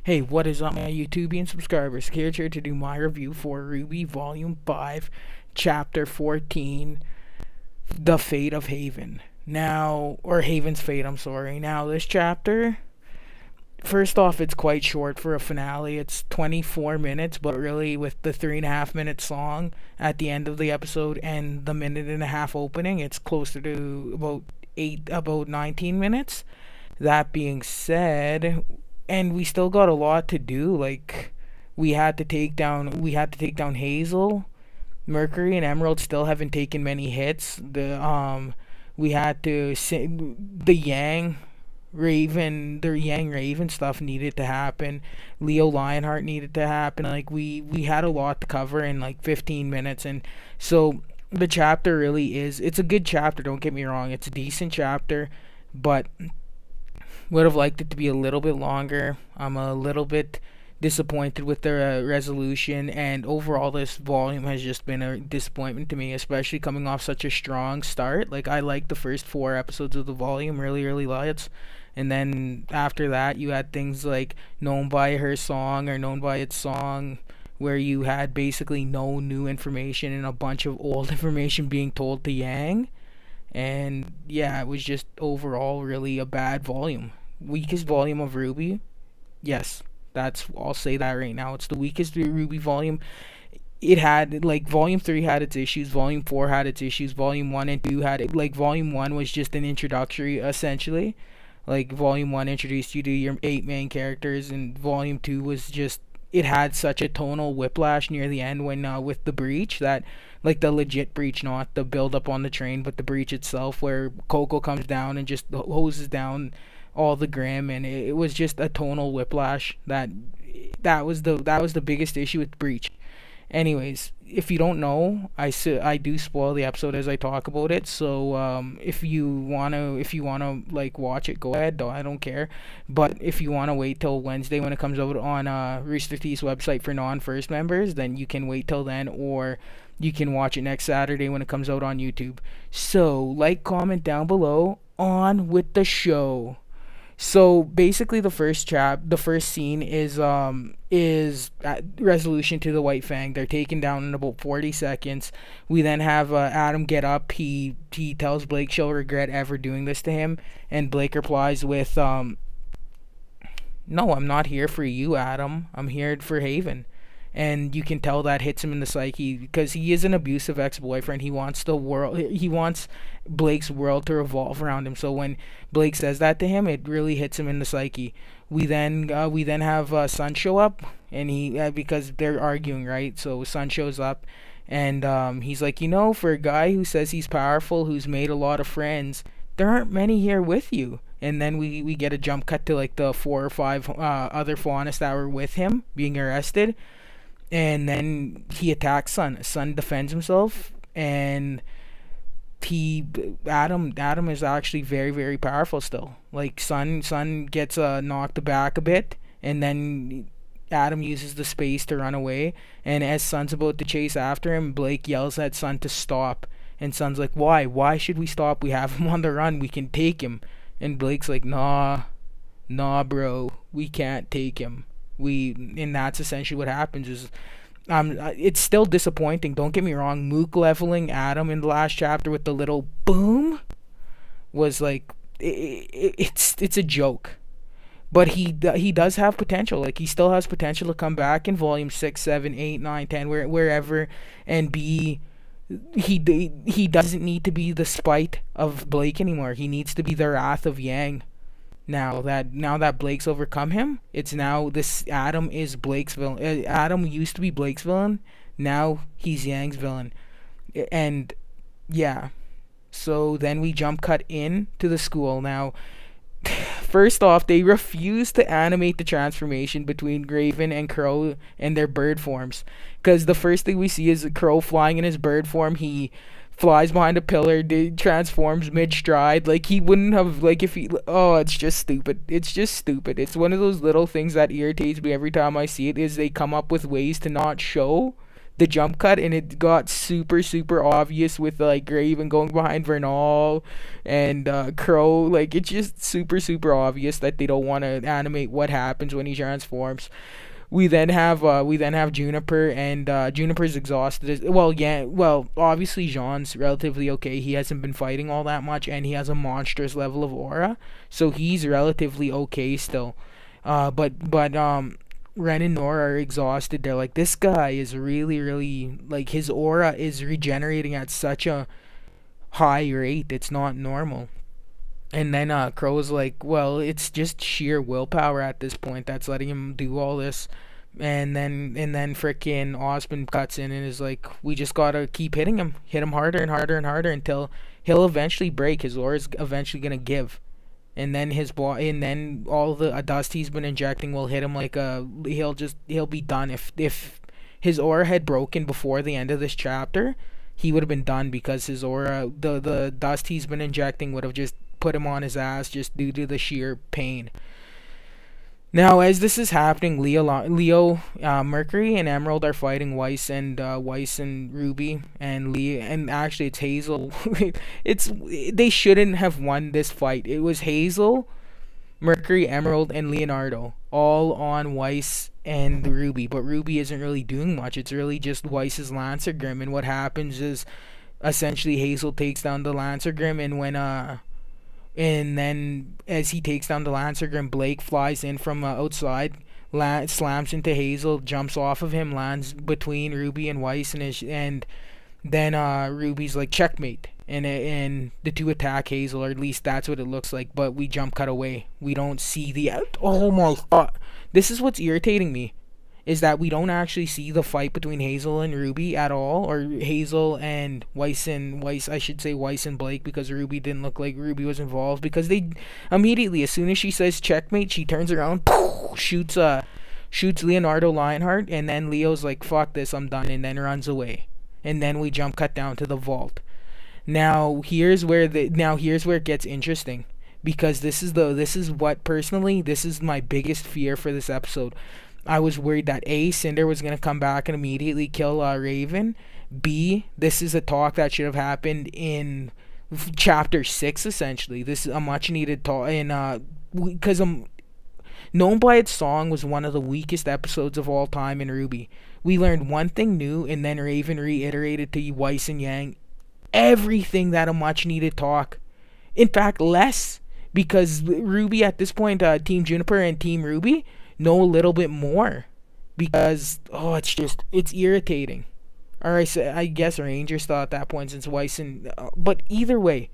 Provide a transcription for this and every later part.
Hey, what is up, my YouTubian subscribers? Here to do my review for RWBY Volume 5, Chapter 14, The Fate of Haven. Now, or Haven's Fate, I'm sorry. Now, this chapter, first off, it's quite short for a finale. It's 24 minutes, but really, with the 3.5 minute song at the end of the episode and the minute-and-a-half opening, it's closer to about 19 minutes. That being said, and we still got a lot to do. Like, we had to take down Hazel. Mercury and Emerald still haven't taken many hits. We had to the Yang Raven stuff needed to happen. Leo Lionheart needed to happen. Like, we had a lot to cover in like 15 minutes, and so the chapter really is, it's a good chapter, don't get me wrong. It's a decent chapter, but would have liked it to be a little bit longer. I'm a little bit disappointed with the resolution, and overall this volume has just been a disappointment to me, especially coming off such a strong start. Like, I liked the first 4 episodes of the volume, really lots, and then after that you had things like Known by Her Song or Known by Its Song, where you had basically no new information and a bunch of old information being told to Yang. And yeah, it was just overall really a bad volume. Weakest volume of RWBY. Yes, I'll say that right now. It's the weakest RWBY volume. It had, like, volume 3 had its issues, volume 4 had its issues, volume 1 and 2 had it. Like, volume 1 was just an introductory, essentially. Like, volume 1 introduced you to your 8 main characters, and volume 2 was just, it had such a tonal whiplash near the end when with the breach, that, like, the legit breach, not the build up on the train, but the breach itself, where Coco comes down and just hoses down all the Grimm, and it was just a tonal whiplash. That was the biggest issue with breach. Anyways, if you don't know, I do spoil the episode as I talk about it. So if you wanna like watch it, go ahead. I don't care. But if you wanna wait till Wednesday when it comes out on Rooster Teeth's website for non-first members, then you can wait till then, or you can watch it next Saturday when it comes out on YouTube. So like, comment down below. On with the show. So basically, the first scene is resolution to the White Fang. They're taken down in about 40 seconds. We then have Adam get up. He tells Blake she'll regret ever doing this to him, and Blake replies with, "No, I'm not here for you, Adam. I'm here for Haven." And you can tell that hits him in the psyche, because he is an abusive ex-boyfriend. He wants Blake's world to revolve around him. So when Blake says that to him, it really hits him in the psyche. We then have Sun show up, and he because they're arguing, right? So Sun shows up, and he's like, for a guy who says he's powerful, who's made a lot of friends, there aren't many here with you. And then we get a jump cut to like the 4 or 5 other Faunus that were with him being arrested. And then he attacks Sun. Sun defends himself, and Adam is actually very powerful still. Like, Sun gets knocked back a bit, and then Adam uses the space to run away. And as Sun's about to chase after him, Blake yells at Sun to stop. And Sun's like, "Why should we stop? We have him on the run. We can take him." And Blake's like, Nah, bro, we can't take him." And that's essentially what happens. Is it's still disappointing, don't get me wrong. Mook leveling Adam in the last chapter with the little boom was like, it's a joke. But he does have potential. Like, he still has potential to come back in volume 6, 7, 8, 9, 10, wherever, and be. He doesn't need to be the spite of Blake anymore. He needs to be the wrath of Yang. Now that Blake's overcome him, it's now this Adam is Blake's villain. Adam used to be Blake's villain. Now he's Yang's villain. And yeah. So then we jump cut in to the school. Now, first off, they refuse to animate the transformation between Raven and Crow and their bird forms. Because the first thing we see is a Crow flying in his bird form. He flies behind a pillar, transforms mid-stride. Like, he wouldn't have, like, if he, it's just stupid. It's one of those little things that irritates me every time I see it, is they come up with ways to not show the jump cut, and it got super super obvious with like Raven going behind Vernal and Crow. Like it's just super super obvious that they don't want to animate what happens when he transforms. We then have Juniper, and Juniper's exhausted. Well, yeah, well, obviously Jean's relatively okay. He hasn't been fighting all that much, and he has a monstrous level of aura, so he's relatively okay still. But Ren and Nora are exhausted. They're like, this guy is really really like his aura is regenerating at such a high rate. It's not normal. And then Crow's like, well, it's just sheer willpower at this point that's letting him do all this. And then frickin' Osmond cuts in and is like, we just gotta keep hit him harder and harder and harder until he'll eventually break. His aura's eventually gonna give, and then and then all the dust he's been injecting will hit him like a. He'll be done. If his aura had broken before the end of this chapter, he would have been done because his aura, the dust he's been injecting would have just put him on his ass just due to the sheer pain. Now, as this is happening, Mercury and Emerald are fighting Weiss and RWBY, and actually it's Hazel. They shouldn't have won this fight. It was Hazel, Mercury, Emerald, and Leonardo all on Weiss and RWBY, but RWBY isn't really doing much. It's really just Weiss's Lancer Grim, and what happens is essentially Hazel takes down the Lancer Grim, and then as he takes down the Lancer Grim, Blake flies in from outside, slams into Hazel, jumps off of him, lands between RWBY and Weiss, and then RWBY's like, checkmate, and the two attack Hazel, or at least that's what it looks like, but we jump cut away. We don't see oh my god. This is what's irritating me, is that we don't actually see the fight between Hazel and RWBY at all, or Hazel and Weiss, I should say Weiss and Blake, because RWBY didn't look like RWBY was involved, because they immediately, as soon as she says checkmate, she turns around, shoots Leonardo Lionheart, and then Leo's like, fuck this, I'm done, and then runs away. And then we jump cut down to the vault. Now here's where it gets interesting, because this is my biggest fear for this episode. I was worried that A, Cinder was going to come back and immediately kill Raven. B, this is a talk that should have happened in chapter 6, essentially. This is a much needed talk, because Known by Its Song was one of the weakest episodes of all time in RWBY. We learned one thing new, and then Raven reiterated to Weiss and Yang everything that a much needed talk. In fact, less, because RWBY at this point, Team Juniper and Team RWBY know a little bit more, because it's irritating. Or I guess Rangers thought at that point, since Weiss and but either way,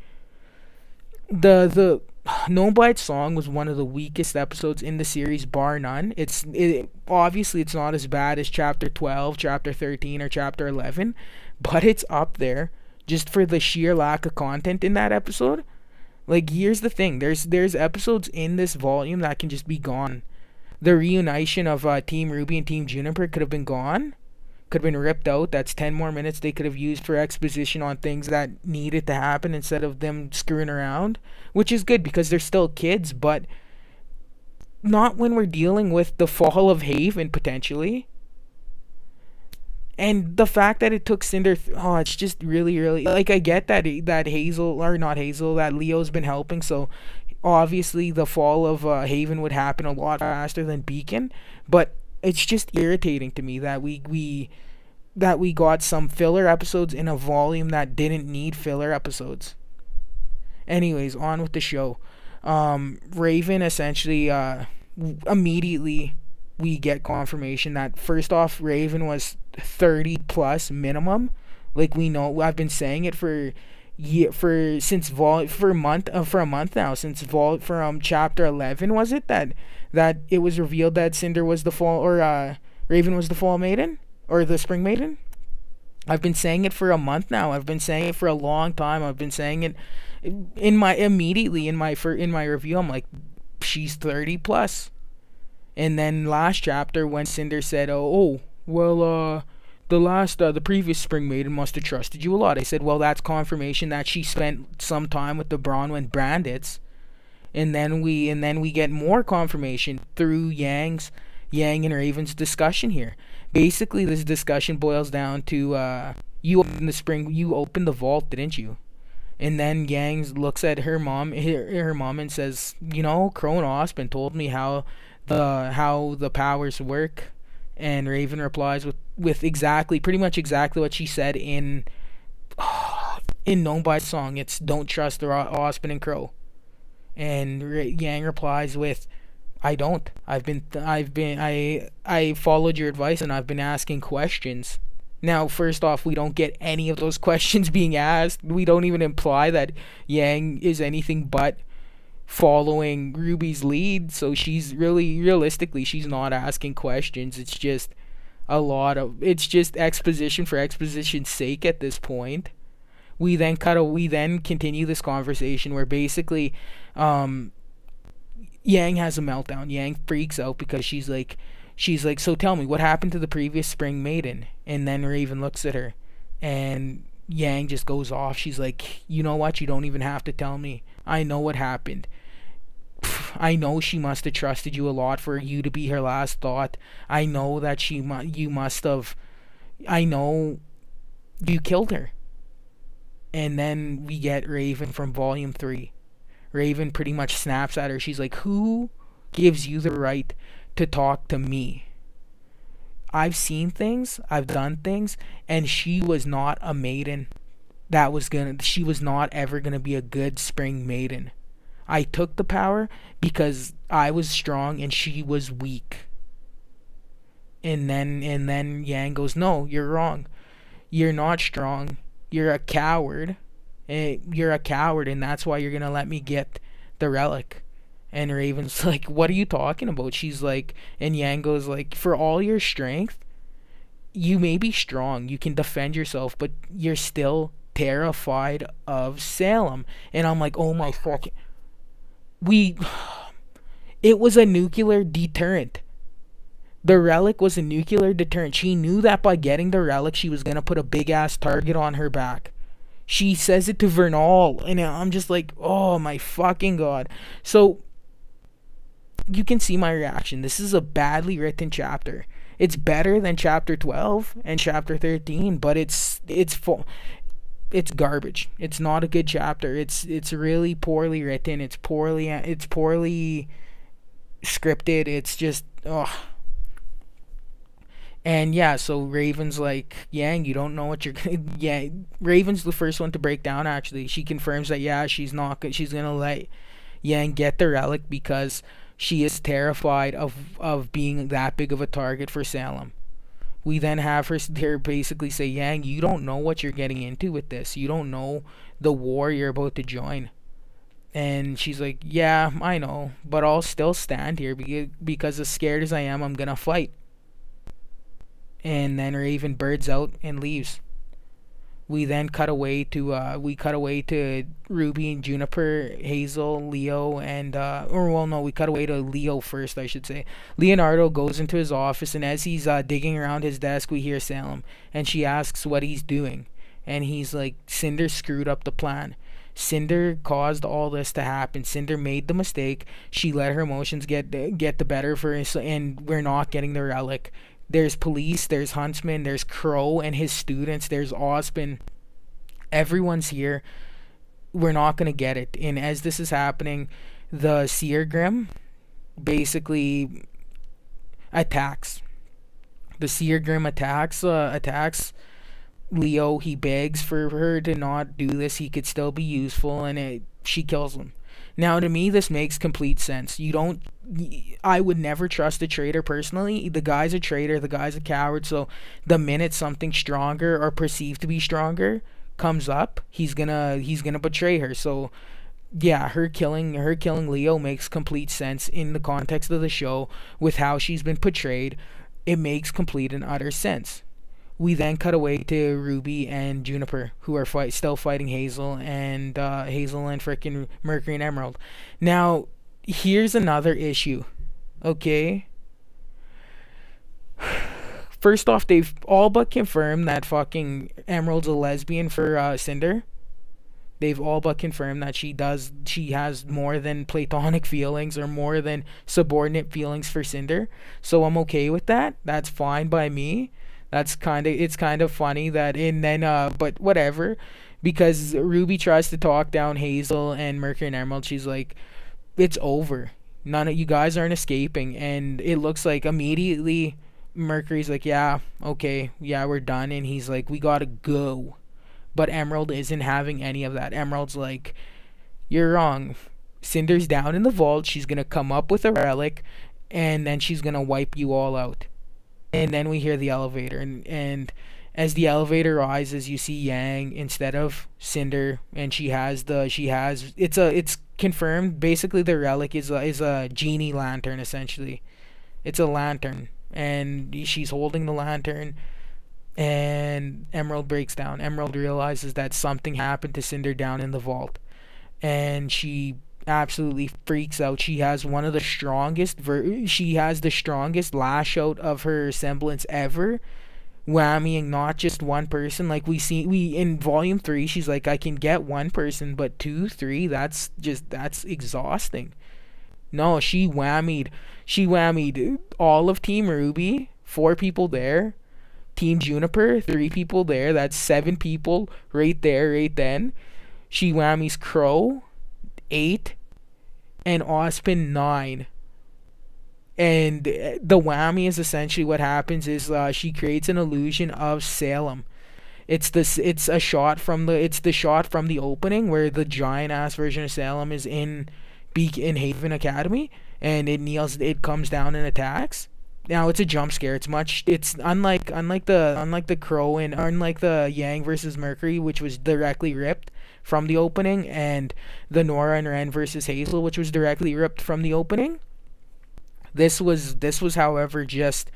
the Known by Its Song was one of the weakest episodes in the series, bar none. Obviously it's not as bad as chapter 12, chapter 13, or chapter 11, but it's up there just for the sheer lack of content in that episode. Like, here's the thing, there's episodes in this volume that can just be gone. The reunition of Team RWBY and Team Juniper could have been gone. Could have been ripped out. That's 10 more minutes they could have used for exposition on things that needed to happen instead of them screwing around. Which is good, because they're still kids, but not when we're dealing with the fall of Haven, potentially. And the fact that it took Cinder, it's just really, really, like, I get that that Leo's been helping, so obviously the fall of Haven would happen a lot faster than Beacon, but it's just irritating to me that we got some filler episodes in a volume that didn't need filler episodes. Anyways, on with the show. Raven essentially, immediately we get confirmation that, first off, Raven was 30 plus minimum. Like, we know, I've been saying it for a month now, since from chapter 11, was it, that it was revealed that Cinder was the fall, or Raven was the fall maiden, or the spring maiden. I've been saying it for a month now. I've been saying it for a long time. I've been saying it in my review. I'm like, she's 30 plus. And then last chapter, when Cinder said, the previous spring maiden must have trusted you a lot. I said, well, that's confirmation that she spent some time with the Bronwyn Bandits. And then we get more confirmation through Yang's Yang and Raven's discussion here. Basically, this discussion boils down to you opened the vault, didn't you? And then Yang looks at her mom, and says, "You know, Crow and Osmond told me how the powers work." And Raven replies with pretty much exactly what she said in Known by Song. It's "Don't trust the Osmond and Crow." And Yang replies with, "I don't. I followed your advice, and I've been asking questions." Now, first off, we don't get any of those questions being asked. We don't even imply that Yang is anything but following Ruby's lead. So she's realistically, she's not asking questions. It's just exposition for exposition's sake at this point. We then continue this conversation where basically, Yang has a meltdown. Yang freaks out because she's like, "So tell me, what happened to the previous Spring Maiden?" And then Raven looks at her, and Yang just goes off. She's like, "You know what? You don't even have to tell me. I know what happened. I know she must have trusted you a lot for you to be her last thought. I know that you must have. I know you killed her." And then we get Raven from Volume 3. Raven pretty much snaps at her. She's like, "Who gives you the right to talk to me? I've seen things, I've done things, and she was not a maiden she was not ever gonna be a good Spring Maiden. I took the power because I was strong and she was weak." And then Yang goes, "No, you're wrong. You're not strong. You're a coward. You're a coward, and that's why you're gonna let me get the relic." And Raven's like, "What are you talking about?" She's like, and Yang goes like, "For all your strength, you may be strong, you can defend yourself, but you're still terrified of Salem." And I'm like, oh my fucking, it was a nuclear deterrent. The relic was a nuclear deterrent. She knew that by getting the relic, she was gonna put a big ass target on her back. She says it to Vernal, and I'm just like, oh my fucking god. So you can see my reaction. This is a badly written chapter. It's better than chapter 12 and chapter 13, but it's garbage. It's not a good chapter. It's really poorly written. It's poorly scripted. It's just And yeah, so Raven's like, "Yang, you don't know what you're gonna." Yeah, Raven's the first one to break down. Actually, she confirms that she's gonna let Yang get the relic because she is terrified of being that big of a target for Salem. We then have her basically say, "Yang, you don't know what you're getting into with this. You don't know the war you're about to join." And she's like, "Yeah, I know, but I'll still stand here because as scared as I am, I'm gonna fight." And then Raven birds out and leaves. We then cut away to Ruby and Juniper, Hazel, Leo, and we cut away to Leo first, I should say. Leonardo goes into his office, and as he's digging around his desk, we hear Salem, and she asks what he's doing, and he's like, "Cinder screwed up the plan. Cinder caused all this to happen. Cinder made the mistake. She let her emotions get the better for us, and we're not getting the relic. There's police, there's Huntsman, there's Crow and his students, there's Osmond. Everyone's here. We're not going to get it." And as this is happening, the Seer Grim basically attacks. The Seer Grim attacks Leo. He begs for her to not do this. He could still be useful, and she kills him. Now, to me, this makes complete sense. I would never trust a traitor personally. The guy's a traitor. The guy's a coward. So the minute something stronger or perceived to be stronger comes up, he's gonna betray her. So yeah, her killing Leo makes complete sense in the context of the show with how she's been portrayed. It makes complete and utter sense. We then cut away to Ruby and Juniper, who are still fighting Hazel and frickin' Mercury and Emerald. Now, here's another issue, okay? First off, they've all but confirmed that fucking Emerald's a lesbian for Cinder. They've all but confirmed that she has more than platonic feelings or more than subordinate feelings for Cinder. So I'm okay with that. That's fine by me. It's kind of funny that, and then but whatever, because Ruby tries to talk down Hazel and Mercury and Emerald. She's like, it's over. None of you guys aren't escaping. And it looks like immediately Mercury's like, yeah, okay, yeah, we're done. And he's like, we gotta go. But Emerald isn't having any of that. Emerald's like, you're wrong. Cinder's down in the vault. She's gonna come up with a relic, and then she's gonna wipe you all out. And then we hear the elevator, and as the elevator rises, you see Yang instead of Cinder, and it's confirmed. Basically, the relic is a genie lantern. Essentially, it's a lantern, and she's holding the lantern. And Emerald breaks down. Emerald realizes that something happened to Cinder down in the vault, and she absolutely freaks out. She has one of the strongest she has the strongest lash out of her semblance ever, whammying not just one person. Like we in volume 3, she's like, I can get one person, but 2, 3, that's exhausting. No, she whammied all of Team RWBY, 4 people there. Team Juniper, 3 people there. That's 7 people right there, right then. She whammies Crow, 8, and Ozpin, 9. And the whammy is essentially what happens is she creates an illusion of Salem. It's the shot from the opening where the giant ass version of Salem is in Haven Academy, and it comes down and attacks. Now it's a jump scare. It's unlike the Crow and unlike the Yang versus Mercury, which was directly ripped from the opening, and the Nora and Ren versus Hazel, which was directly ripped from the opening. This was however just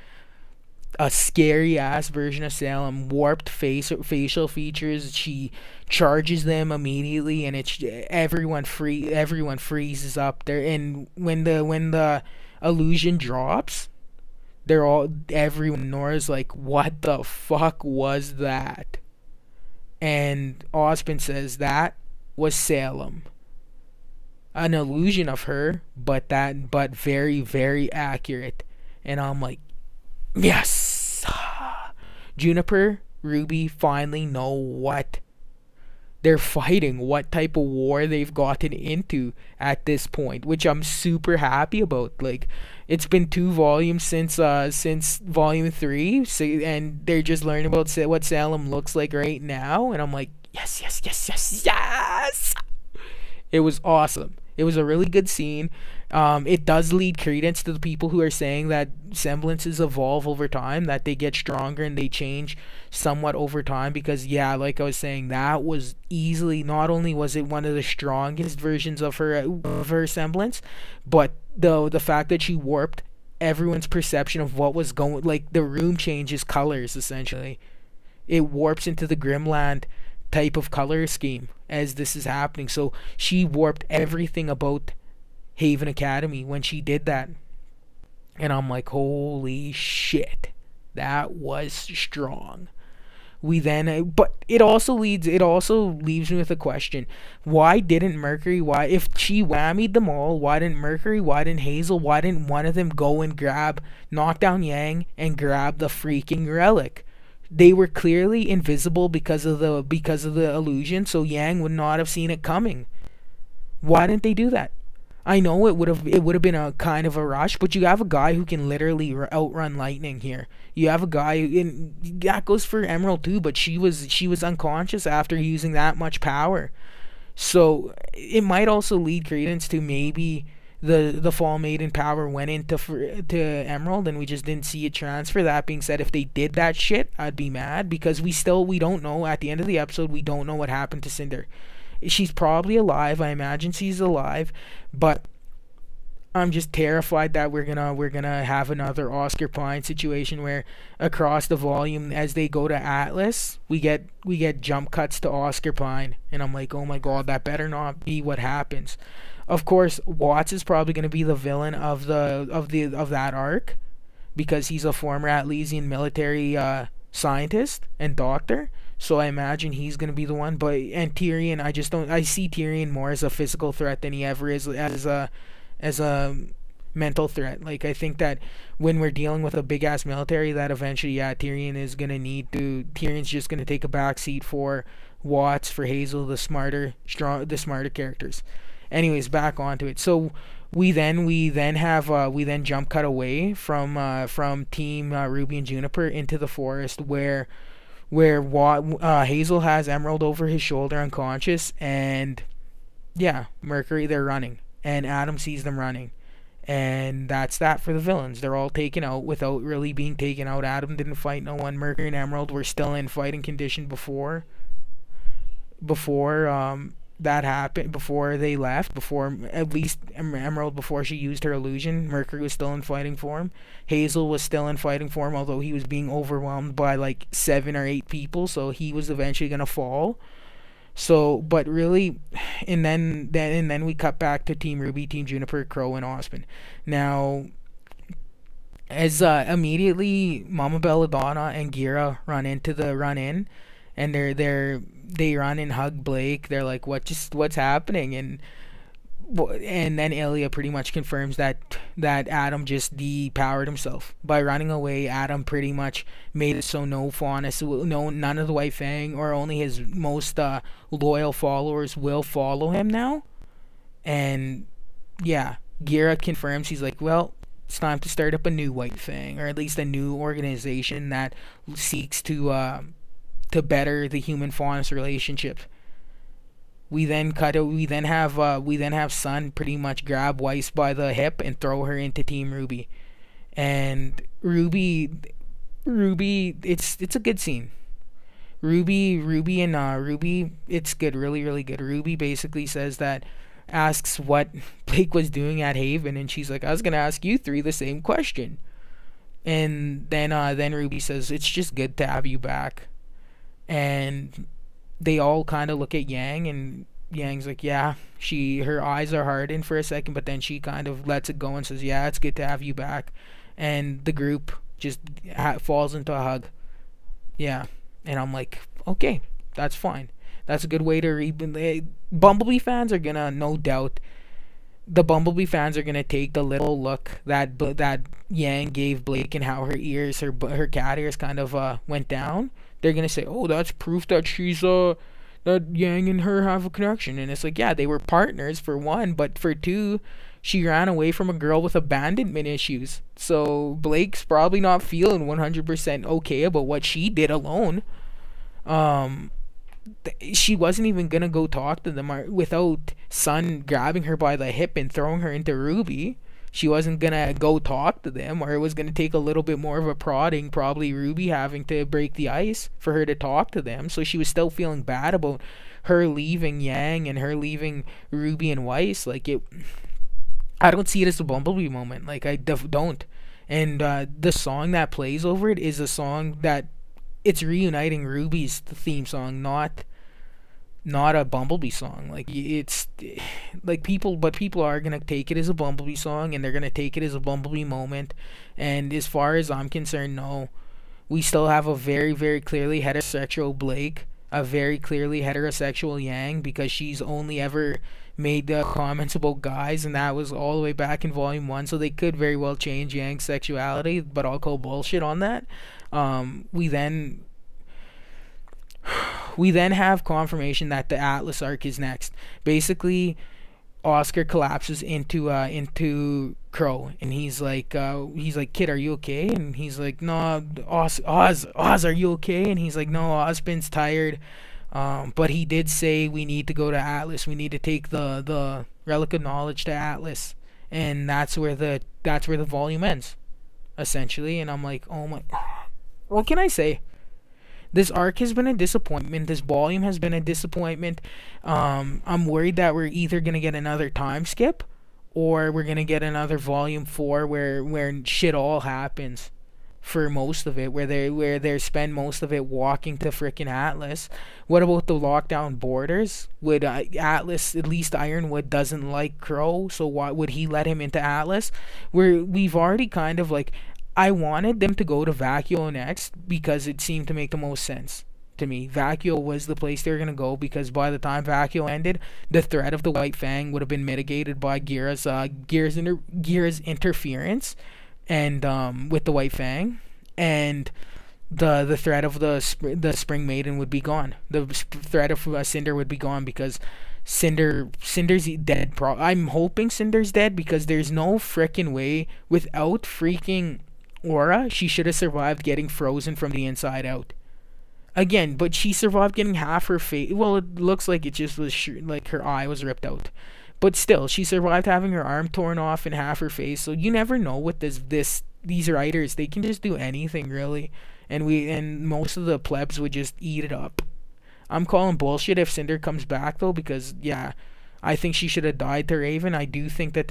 a scary ass version of Salem, warped facial features. She charges them immediately, and everyone freezes up there. And when the illusion drops, Nora's like, what the fuck was that? And Ozpin says that was Salem. An illusion of her, but very, very accurate. And I'm like, yes! Juniper, RWBY finally know what they're fighting, what type of war they've gotten into at this point, which I'm super happy about. Like, it's been 2 volumes since volume 3, and they're just learning about what Salem looks like right now, and I'm like, yes, yes, yes, yes, yes! It was awesome. It was a really good scene. It does lead credence to the people who are saying that semblances evolve over time, that they get stronger and they change somewhat over time, because yeah, like I was saying, that was easily, not only was it one of the strongest versions of her semblance, but the fact that she warped everyone's perception of what was going, like the room changes colors essentially. It warps into the Grimland type of color scheme as this is happening. So she warped everything about Haven Academy when she did that. And I'm like, holy shit, that was strong. But it also leaves me with a question. Why didn't Mercury, if she whammied them all, why didn't Mercury, why didn't Hazel, why didn't one of them go and knock down Yang and grab the freaking relic? They were clearly invisible because of the illusion, so Yang would not have seen it coming. Why didn't they do that? I know it would have been a kind of a rush, but you have a guy who can literally outrun lightning here. You have a guy and that goes for Emerald too, but she was unconscious after using that much power. So it might also lead credence to maybe the Fall Maiden power went into to Emerald and we just didn't see it transfer. That being said, if they did that shit, I'd be mad, because we don't know. At the end of the episode, we don't know what happened to Cinder. She's probably alive. I imagine she's alive, but I'm just terrified that we're gonna have another Oscar Pine situation where across the volume, as they go to Atlas, we get jump cuts to Oscar Pine, and I'm like, oh my god, that better not be what happens. Of course, Watts is probably gonna be the villain of that arc, because he's a former Atlesian military scientist and doctor. So I imagine he's gonna be the one. But and Tyrion, I just don't. I see Tyrion more as a physical threat than he ever is as a mental threat. Like I think that when we're dealing with a big ass military, that eventually, yeah, Tyrion is gonna need to. Tyrion's just gonna take a back seat for Watts, for Hazel, the smarter characters. Anyways, back onto it. So we then jump cut away from Team Ruby and Juniper into the forest where Hazel has Emerald over his shoulder unconscious, and yeah, Mercury, they're running, and Adam sees them running, and that's that for the villains. They're all taken out without really being taken out. Adam didn't fight no one. Mercury and Emerald were still in fighting condition before that happened, before they left, before at least Emerald, before she used her illusion. Mercury was still in fighting form. Hazel was still in fighting form, although he was being overwhelmed by like 7 or 8 people, so he was eventually gonna fall. So, but really, and then we cut back to Team Ruby, Team Juniper, Crow, and Osmond. Now, as immediately Mama Belladonna and Gira run in, and they run and hug Blake. They're like, what's happening? And then Ilya pretty much confirms that Adam just depowered himself by running away. Adam pretty much made it so no Faunus, no none of the White Fang, or only his most loyal followers will follow him now. And yeah, Gira confirms. He's like, well, it's time to start up a new White Fang, or at least a new organization that seeks to better the human Faunus relationship. We then have Sun pretty much grab Weiss by the hip and throw her into Team Ruby. And Ruby, it's a good scene. Ruby, it's good, really, really good. Ruby basically asks what Blake was doing at Haven, and she's like, I was gonna ask you three the same question. And then Ruby says, it's just good to have you back. And they all kind of look at Yang, and Yang's like, yeah, her eyes are hardened for a second, but then she kind of lets it go and says, yeah, it's good to have you back. And the group just falls into a hug. Yeah. And I'm like, okay, that's fine. That's a good way to Bumblebee fans are gonna, no doubt, the Bumblebee fans are gonna take the little look that Yang gave Blake, and how her cat ears kind of went down. They're gonna say, oh, that's proof that that Yang and her have a connection. And it's like, yeah, they were partners for one, but for two, she ran away from a girl with abandonment issues. So Blake's probably not feeling 100% okay about what she did alone. She wasn't even gonna go talk to them without Sun grabbing her by the hip and throwing her into Ruby. She wasn't gonna go talk to them, or it was gonna take a little bit more of a prodding, probably Ruby having to break the ice for her to talk to them. So she was still feeling bad about her leaving Yang and her leaving Ruby and Weiss. I don't see it as a Bumblebee moment. Like, I don't. And the song that plays over it is a song that it's reuniting Ruby's theme song, not a Bumblebee song. Like, it's like people are gonna take it as a Bumblebee song, and they're gonna take it as a Bumblebee moment. And as far as I'm concerned, no, we still have a very, very clearly heterosexual Blake, a very clearly heterosexual Yang, because she's only ever made comments about guys, and that was all the way back in Volume 1. So they could very well change Yang's sexuality, but I'll call bullshit on that. We then have confirmation that the Atlas arc is next. Basically, Oscar collapses into Crow, and he's like, kid, are you okay? And he's like, no, Oz, are you okay? And he's like, no, Ozpin's tired. But he did say we need to go to Atlas. We need to take the Relic of Knowledge to Atlas, and that's where the volume ends, essentially. And I'm like, oh my, what can I say? This arc has been a disappointment. This volume has been a disappointment. I'm worried that we're either gonna get another time skip, or we're gonna get another volume 4 where shit all happens for most of it, where they spend most of it walking to frickin' Atlas. What about the lockdown borders? Would Atlas, at least Ironwood doesn't like Crow, so why would he let him into Atlas? We've already I wanted them to go to Vacuo next because it seemed to make the most sense. to me. Vacuo was the place they were gonna go because by the time Vacuo ended, the threat of the White Fang would have been mitigated by Gear's interference, and with the White Fang, and the threat of the Spring Maiden would be gone. The threat of Cinder would be gone because Cinder's dead. I'm hoping Cinder's dead because there's no frickin' way without freaking Aura she should have survived getting frozen from the inside out. Again, but she survived getting half her face. Well, it looks like it just was like her eye was ripped out. But still, she survived having her arm torn off and half her face. So you never know with these writers. They can just do anything really, and most of the plebs would just eat it up. I'm calling bullshit if Cinder comes back though, because yeah, I think she should have died to Raven. I do think that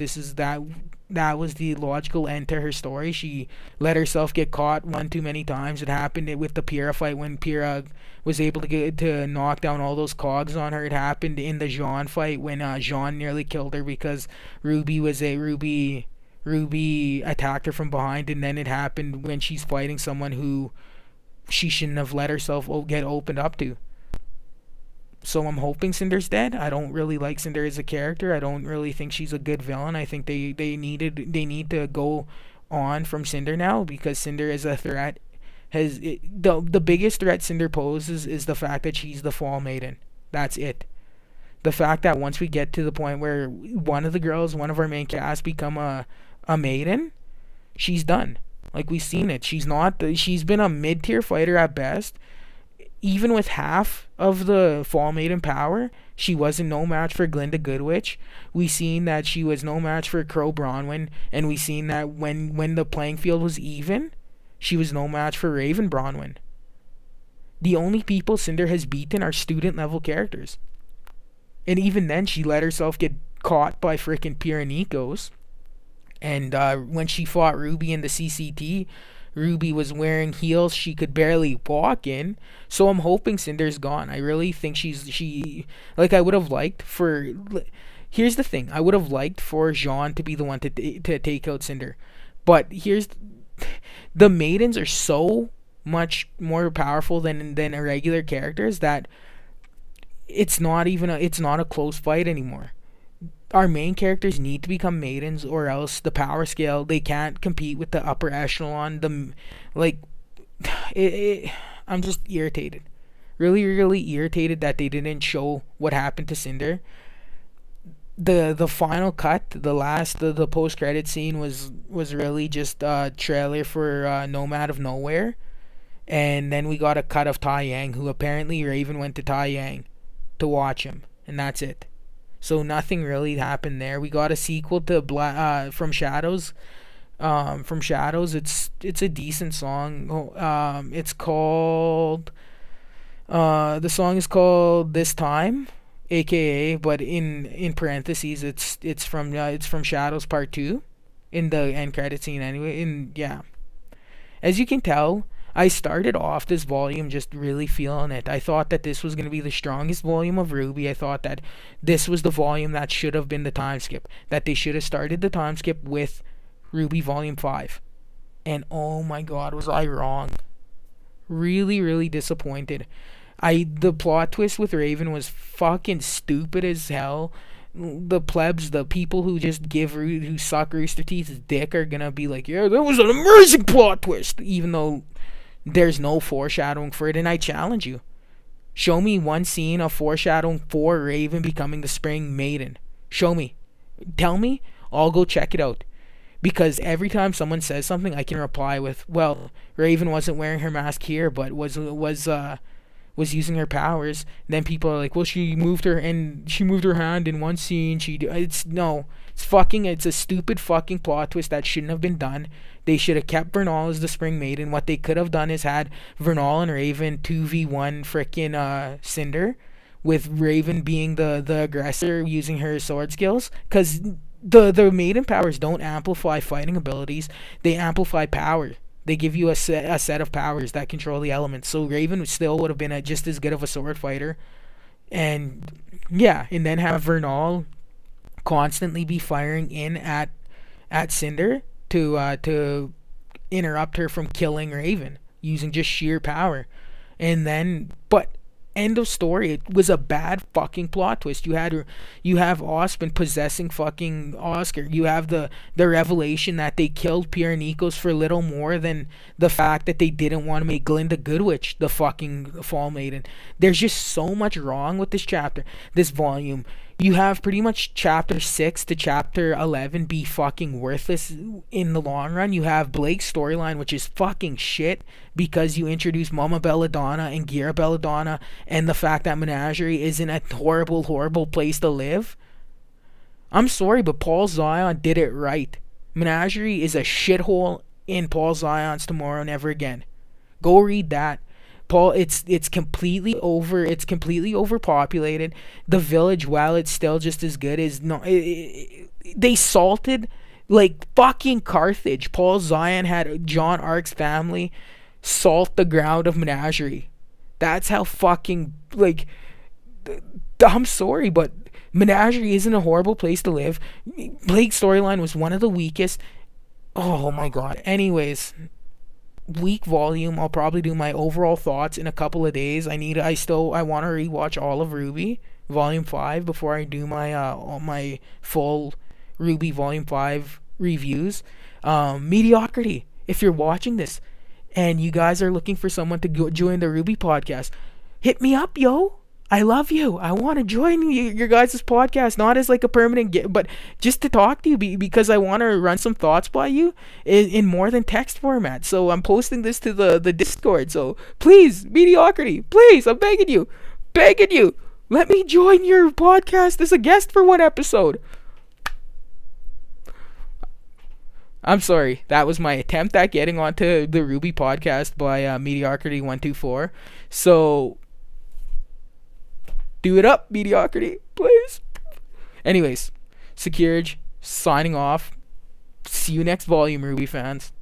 that was the logical end to her story. She let herself get caught one too many times. It happened with the Pyrrha fight when Pyrrha was able to knock down all those cogs on her. It happened in the Jean fight when Jean nearly killed her because Ruby attacked her from behind, and then it happened when she's fighting someone who she shouldn't have let herself get opened up to. So I'm hoping Cinder's dead. I don't really like Cinder as a character. I don't really think she's a good villain. I think they need to go on from Cinder now because Cinder as a threat the biggest threat Cinder poses is the fact that she's the Fall Maiden. That's it. The fact that once we get to the point where one of our main cast become a maiden, she's done. Like we've seen it. She's been a mid-tier fighter at best. Even with half of the Fall Maiden power, she wasn't no match for Glinda Goodwitch. We seen that she was no match for Crow Bronwyn, and we seen that when the playing field was even, she was no match for Raven Bronwyn. The only people Cinder has beaten are student level characters. And even then, she let herself get caught by frickin' Pyranicos. And when she fought Ruby in the CCT, Ruby was wearing heels she could barely walk in. So I'm hoping Cinder's gone. I really think I would have liked for... Here's the thing. I would have liked for Jean to be the one to take out Cinder. But the maidens are so much more powerful than irregular characters that it's not a close fight anymore. Our main characters need to become maidens, or else the power scale, they can't compete with the upper echelon. I'm just irritated, really, really irritated that they didn't show what happened to Cinder. The final cut, the post credit scene was really just a trailer for Nomad of Nowhere, and then we got a cut of Tai Yang, who apparently Raven went to Tai Yang to watch him, and that's it. So nothing really happened there. We got a sequel to From Shadows. From Shadows, it's a decent song. It's called the song is called This Time, aka, but in parentheses it's from Shadows Part 2 in the end credit scene anyway. Yeah. As you can tell, I started off this volume just really feeling it. I thought that this was going to be the strongest volume of RWBY. I thought that this was the volume that should have been the time skip. That they should have started the time skip with RWBY Volume 5. And oh my god, was I wrong. Really, really disappointed. The plot twist with Raven was fucking stupid as hell. The plebs, the people who just who suck Rooster Teeth's dick are gonna be like, yeah, that was an amazing plot twist, even though there's no foreshadowing for it. And I challenge you, show me one scene of foreshadowing for Raven becoming the Spring Maiden. Show me, tell me, I'll go check it out. Because every time someone says something, I can reply with, well, Raven wasn't wearing her mask here, but was using her powers. And then people are like, well, she moved her hand in one scene. It's a stupid fucking plot twist that shouldn't have been done. They should have kept Vernal as the Spring Maiden. What they could have done is had Vernal and Raven 2v1 frickin' Cinder, with Raven being the aggressor using her sword skills. Because the Maiden powers don't amplify fighting abilities. They amplify power. They give you a set of powers that control the elements. So Raven still would have been just as good of a sword fighter. And yeah, and then have Vernal constantly be firing in at Cinder to interrupt her from killing Raven using just sheer power. And then, but end of story. It was a bad fucking plot twist. You have Osmond possessing fucking Oscar. You have the revelation that they killed Pierre Nikos for little more than the fact that they didn't want to make Glinda Goodwitch the fucking Fall Maiden. There's just so much wrong with this chapter, this volume. You have pretty much chapter 6 to chapter 11 be fucking worthless in the long run. You have Blake's storyline, which is fucking shit, because you introduce Mama Belladonna and Gira Belladonna, and the fact that Menagerie isn't a horrible, horrible place to live. I'm sorry, but Paul Zion did it right. Menagerie is a shithole in Paul Zion's Tomorrow Never Again. Go read that. Paul, it's completely overpopulated. The village, while it's still just as good, is not. They salted like fucking Carthage. Paul Zion had John Ark's family salt the ground of Menagerie. That's how fucking, like, I'm sorry, but Menagerie isn't a horrible place to live. Blake's storyline was one of the weakest. Oh my god. Anyways, weak volume. I'll probably do my overall thoughts in a couple of days. I want to rewatch all of RWBY Volume 5 before I do my my full RWBY Volume 5 reviews. Mediocrity. If you're watching this and you guys are looking for someone to join the RWBY podcast, hit me up, yo. I love you. I want to join your guys' podcast, not as like a permanent but just to talk to you, because I want to run some thoughts by you in more than text format. So I'm posting this to the Discord. So please, Mediocrity, please, I'm begging you, let me join your podcast as a guest for one episode. I'm sorry. That was my attempt at getting onto the RWBY podcast by Mediocrity124. So do it up, Mediocrity, please. Anyways, Securage signing off. See you next volume, RWBY fans.